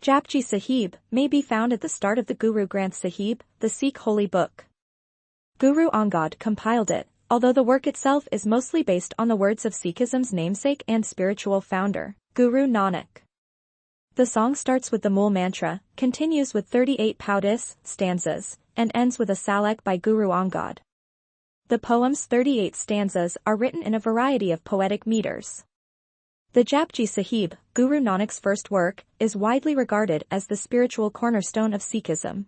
Japji Sahib may be found at the start of the Guru Granth Sahib, the Sikh holy book. Guru Angad compiled it, although the work itself is mostly based on the words of Sikhism's namesake and spiritual founder, Guru Nanak. The song starts with the Mool mantra, continues with 38 paudis, stanzas, and ends with a salak by Guru Angad. The poem's 38 stanzas are written in a variety of poetic meters. The Japji Sahib, Guru Nanak's first work, is widely regarded as the spiritual cornerstone of Sikhism.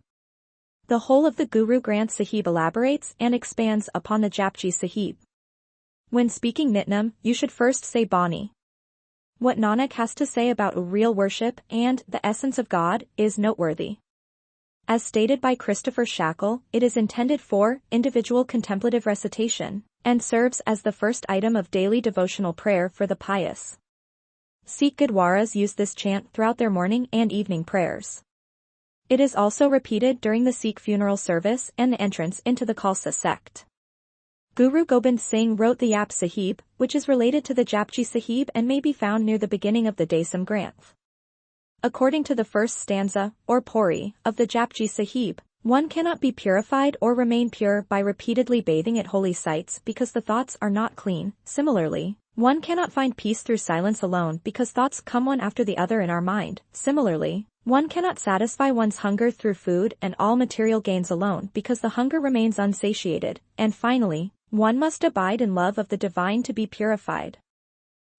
The whole of the Guru Granth Sahib elaborates and expands upon the Japji Sahib. When speaking Nitnam, you should first say Bani. What Nanak has to say about real worship and the essence of God is noteworthy. As stated by Christopher Shackle, it is intended for individual contemplative recitation, and serves as the first item of daily devotional prayer for the pious. Sikh Gurdwaras use this chant throughout their morning and evening prayers. It is also repeated during the Sikh funeral service and the entrance into the Khalsa sect. Guru Gobind Singh wrote the Yap Sahib, which is related to the Japji Sahib and may be found near the beginning of the Dasam Granth. According to the first stanza, or pori, of the Japji Sahib, one cannot be purified or remain pure by repeatedly bathing at holy sites because the thoughts are not clean. Similarly, one cannot find peace through silence alone because thoughts come one after the other in our mind. Similarly, one cannot satisfy one's hunger through food and all material gains alone because the hunger remains unsatiated. And finally, one must abide in love of the divine to be purified.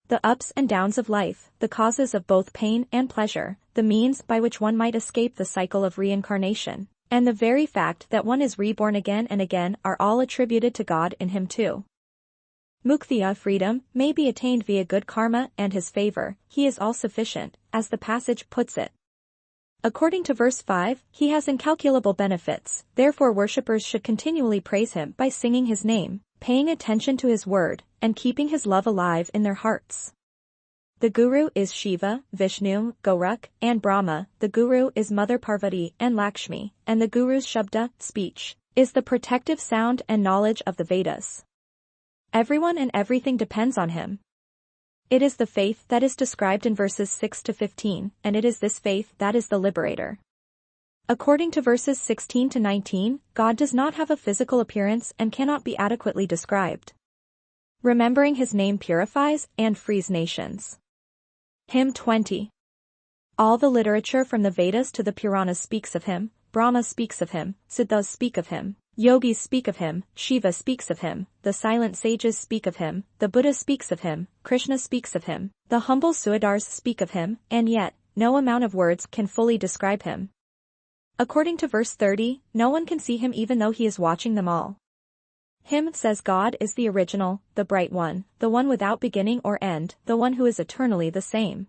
The ups and downs of life, the causes of both pain and pleasure, the means by which one might escape the cycle of reincarnation, and the very fact that one is reborn again and again are all attributed to God in him too. Mukthiya, freedom, may be attained via good karma and his favor, he is all-sufficient, as the passage puts it. According to verse 5, he has incalculable benefits, therefore worshippers should continually praise him by singing his name, paying attention to his word, and keeping his love alive in their hearts. The Guru is Shiva, Vishnu, Gorak, and Brahma, the Guru is Mother Parvati and Lakshmi, and the Guru's Shabda, speech, is the protective sound and knowledge of the Vedas. Everyone and everything depends on him. It is the faith that is described in verses 6 to 15, and it is this faith that is the liberator. According to verses 16 to 19, God does not have a physical appearance and cannot be adequately described. Remembering his name purifies and frees nations. Hymn 20. All the literature from the Vedas to the Puranas speaks of him, Brahma speaks of him, Siddhas speak of him, Yogis speak of him, Shiva speaks of him, the silent sages speak of him, the Buddha speaks of him, Krishna speaks of him, the humble Suadars speak of him, and yet, no amount of words can fully describe him. According to verse 30, no one can see him even though he is watching them all. Hymn says God is the original, the bright one, the one without beginning or end, the one who is eternally the same.